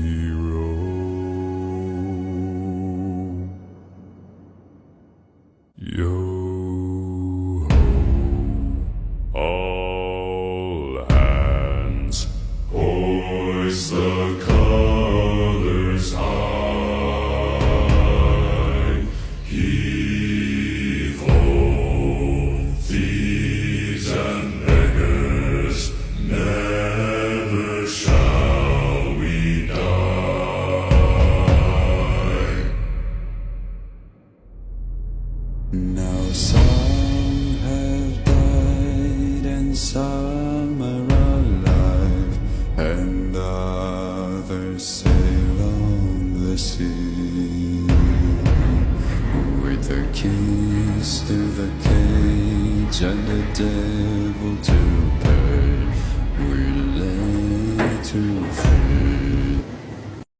hero. Yo ho, all hands, hoist the colors high. Heave ho, thieves and beggars, never shall we die. Now some have died and some are alive, and others sail on the sea. With the keys to the cage and the devil to pay, we're laid to free.